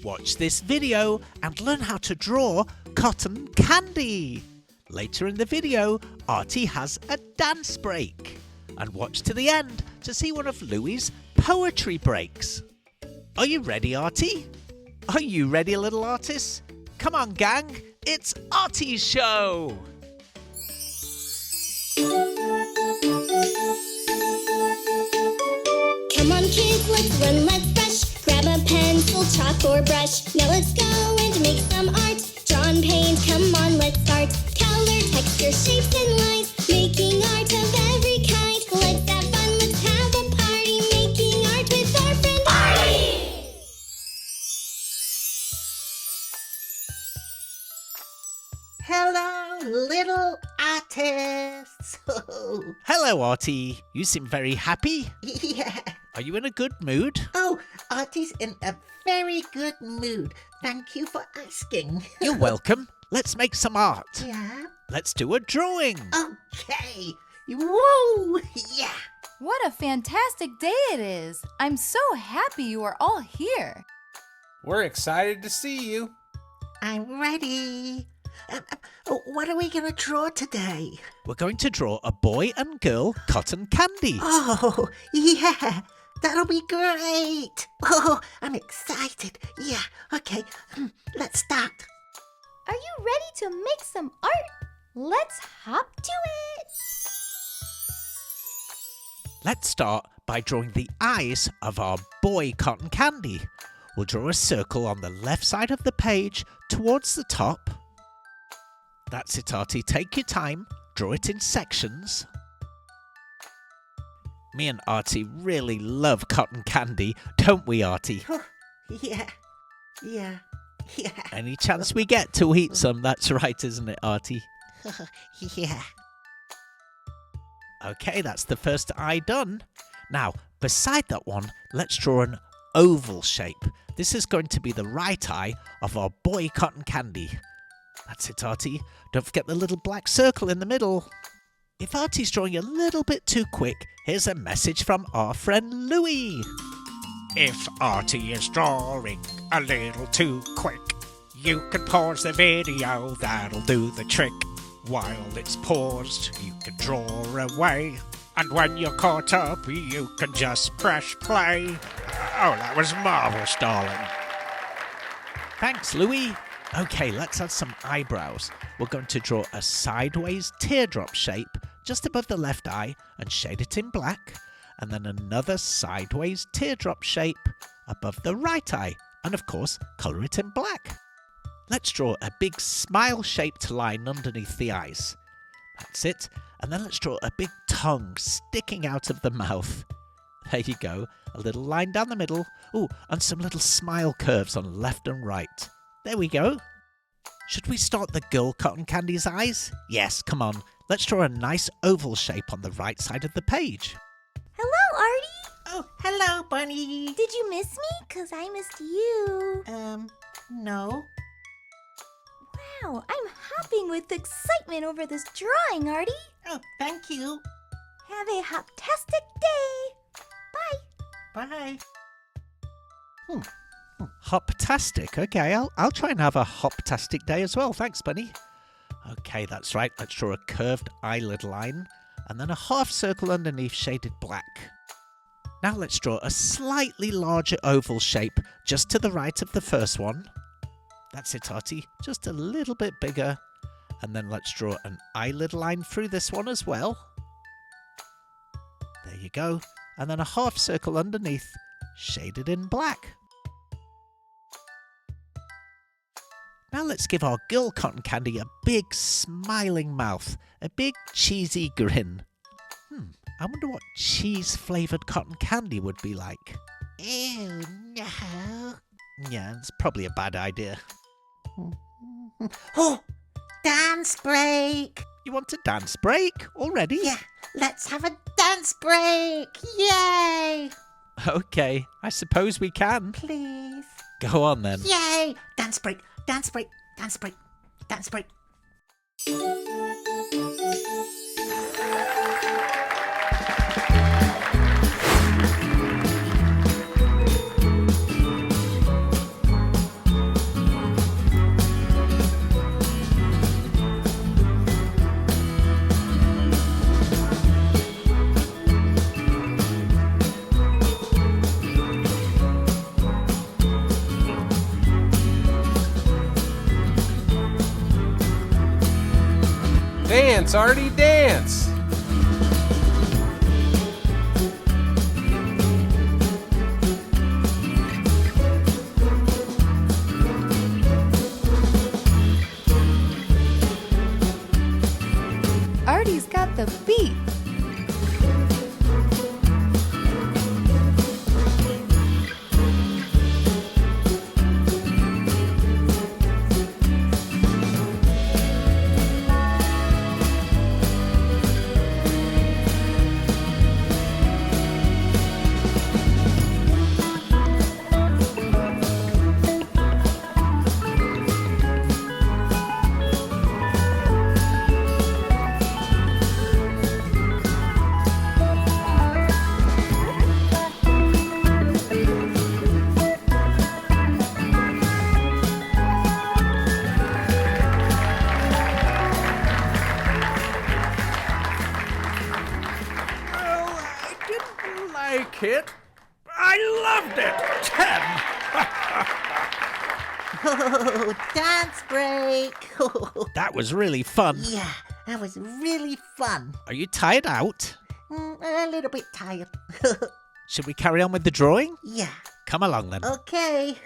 Watch this video and learn how to draw cotton candy. Later in the video, Artie has a dance break. And watch to the end to see one of Louie's poetry breaks. Are you ready, Artie? Are you ready, little artists? Come on, gang, it's Artie's show! Come on, kids, let's run, let's brush. Grab a pencil, chalk, or brush. Now let's go and make some art. Draw and paint, come on, let's start. Color, texture, shapes, and lines. Making art of every kind. Let's have fun, let's have a party. Making art with our friend Artie! Hello, little artists. Hello, Artie. You seem very happy. Yeah. Are you in a good mood? Oh, Artie's in a very good mood. Thank you for asking. You're welcome. Let's make some art. Yeah? Let's do a drawing. Okay. Whoa! Yeah. What a fantastic day it is! I'm so happy you are all here. We're excited to see you. I'm ready. What are we going to draw today? We're going to draw a boy and girl cotton candy. Oh, yeah. That'll be great. Oh, I'm excited. Yeah. Okay. Let's start. Are you ready to make some art? Let's hop to it! Let's start by drawing the eyes of our boy cotton candy. We'll draw a circle on the left side of the page towards the top. That's it, Artie. Take your time. Draw it in sections. Me and Artie really love cotton candy, don't we, Artie? Yeah. Yeah. Yeah. Any chance we get to eat some, that's right, isn't it, Artie? Yeah. Okay, that's the first eye done. Now, beside that one, let's draw an oval shape. This is going to be the right eye of our boy cotton candy. That's it, Artie. Don't forget the little black circle in the middle. If Artie's drawing a little bit too quick, here's a message from our friend Louie. If Artie is drawing a little too quick, you can pause the video, that'll do the trick. While it's paused, you can draw away. And when you're caught up, you can just press play. Oh, that was marvellous, darling. Thanks, Louie. Okay, let's add some eyebrows. We're going to draw a sideways teardrop shape just above the left eye and shade it in black. And then another sideways teardrop shape above the right eye. And of course, colour it in black. Let's draw a big smile-shaped line underneath the eyes. That's it. And then let's draw a big tongue sticking out of the mouth. There you go. A little line down the middle. Oh, and some little smile curves on left and right. There we go. Should we start the girl cotton candy's eyes? Yes, come on. Let's draw a nice oval shape on the right side of the page. Hello, Artie! Oh, hello, Bunny. Did you miss me? 'Cause I missed you. No. Wow, I'm hopping with excitement over this drawing, Artie. Oh, thank you. Have a hoptastic day. Bye. Bye. Hoptastic. Okay, I'll try and have a hoptastic day as well. Thanks, Bunny. Okay, that's right. Let's draw a curved eyelid line and then a half circle underneath shaded black. Now let's draw a slightly larger oval shape just to the right of the first one. That's it, Artie. Just a little bit bigger. And then let's draw an eyelid line through this one as well. There you go. And then a half circle underneath, shaded in black. Now let's give our girl cotton candy a big smiling mouth, a big cheesy grin. I wonder what cheese-flavoured cotton candy would be like. Ew, no. Yeah, it's probably a bad idea. Oh, dance break. You want a dance break already? Yeah, let's have a dance break. Yay. Okay, I suppose we can. Please. Go on then. Yay. Dance break, dance break, dance break, dance break. Dance, Artie, dance! Artie's got the beat. Well, I didn't like it. I loved it. 10. Oh, dance break. That was really fun. Yeah, that was really fun. Are you tired out? A little bit tired. Should we carry on with the drawing? Yeah, Come along then. okay.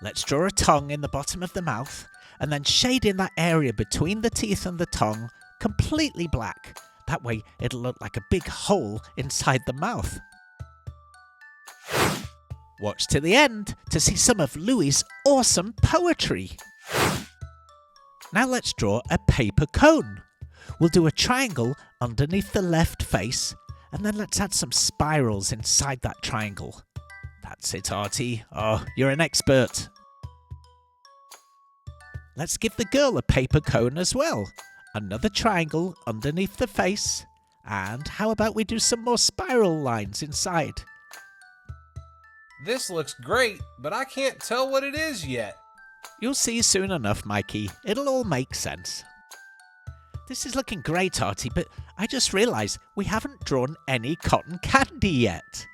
Let's draw a tongue in the bottom of the mouth and then shade in that area between the teeth and the tongue completely black. That way it'll look like a big hole inside the mouth. Watch to the end to see some of Louie's awesome poetry. Now let's draw a paper cone. We'll do a triangle underneath the left face and then let's add some spirals inside that triangle. That's it, Artie. Oh, you're an expert. Let's give the girl a paper cone as well. Another triangle underneath the face. And how about we do some more spiral lines inside? This looks great, but I can't tell what it is yet. You'll see soon enough, Mikey. It'll all make sense. This is looking great, Artie, but I just realised we haven't drawn any cotton candy yet.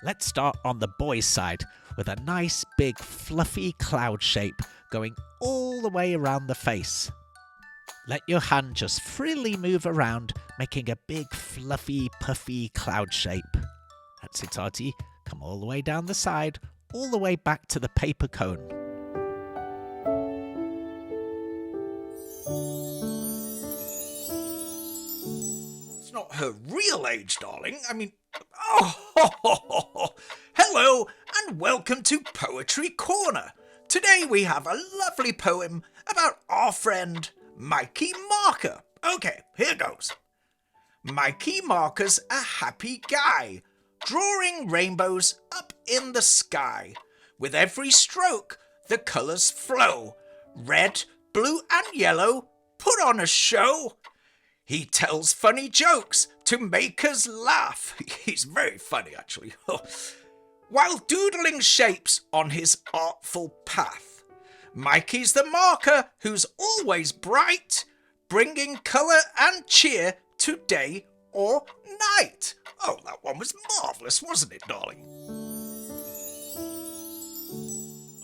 Let's start on the boy's side with a nice big fluffy cloud shape going all the way around the face. Let your hand just freely move around, making a big fluffy puffy cloud shape. That's it, Artie. Come all the way down the side, all the way back to the paper cone. It's not her real age, darling. I mean, oh, hello and welcome to Poetry Corner. Today we have a lovely poem about our friend Mikey Marker. Okay, here goes. Mikey Marker's a happy guy, drawing rainbows up in the sky. With every stroke, the colours flow. Red, blue and yellow put on a show. He tells funny jokes to make us laugh. He's very funny, actually. While doodling shapes on his artful path. Mikey's the marker who's always bright, bringing colour and cheer to day or night. Oh, that one was marvellous, wasn't it, darling?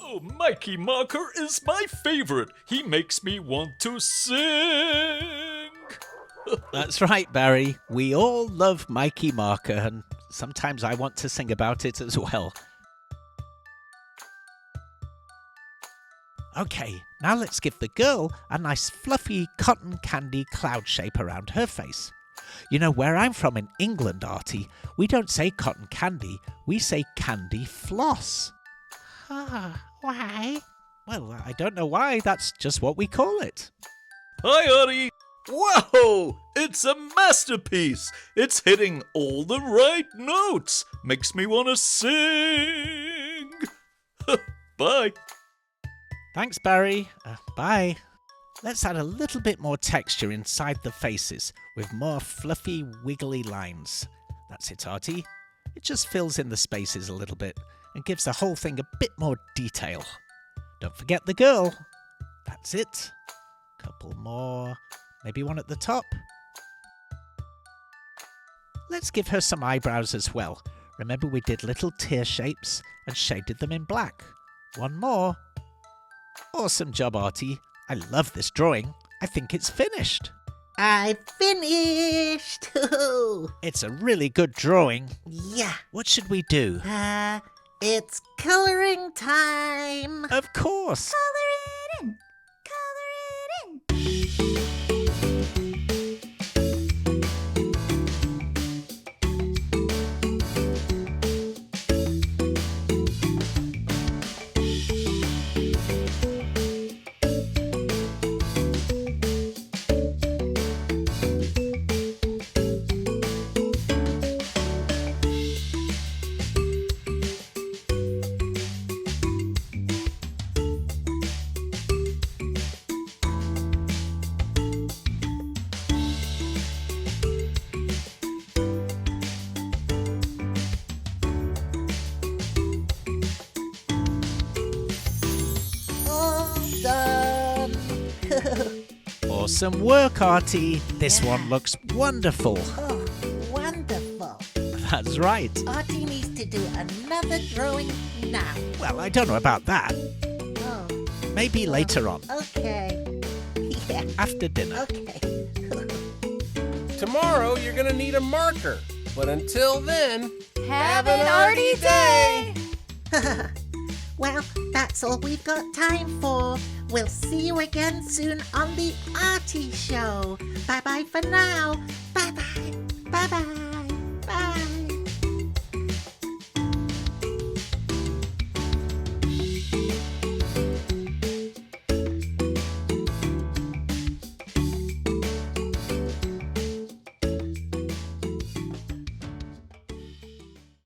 Oh, Mikey Marker is my favorite. He makes me want to sing. That's right, Barry. We all love Mikey Marker, and sometimes I want to sing about it as well. Okay, now let's give the girl a nice fluffy cotton candy cloud shape around her face. You know, where I'm from in England, Artie, we don't say cotton candy, we say candy floss. Why? Well, I don't know why, that's just what we call it. Hi, Artie. Whoa! It's a masterpiece. It's hitting all the right notes. Makes me want to sing. Bye. Thanks, Barry. Bye. Let's add a little bit more texture inside the faces with more fluffy, wiggly lines. That's it, Artie. It just fills in the spaces a little bit and gives the whole thing a bit more detail. Don't forget the girl. That's it. Couple more. Maybe one at the top. Let's give her some eyebrows as well. Remember we did little tear shapes and shaded them in black. One more. Awesome job, Artie. I love this drawing. I think it's finished. I finished. It's a really good drawing. Yeah. What should we do? It's coloring time. Of course. Color it in. Color it in. All done. Awesome work, Artie. This one looks wonderful. Oh, wonderful. That's right. Artie needs to do another drawing now. Well, I don't know about that. Oh, Maybe later on, okay. Yeah, after dinner. okay. Tomorrow you're gonna need a marker. But until then, Have an Artie day! Well, that's all we've got time for. We'll see you again soon on the Artie Show. Bye-bye for now. Bye-bye. Bye-bye.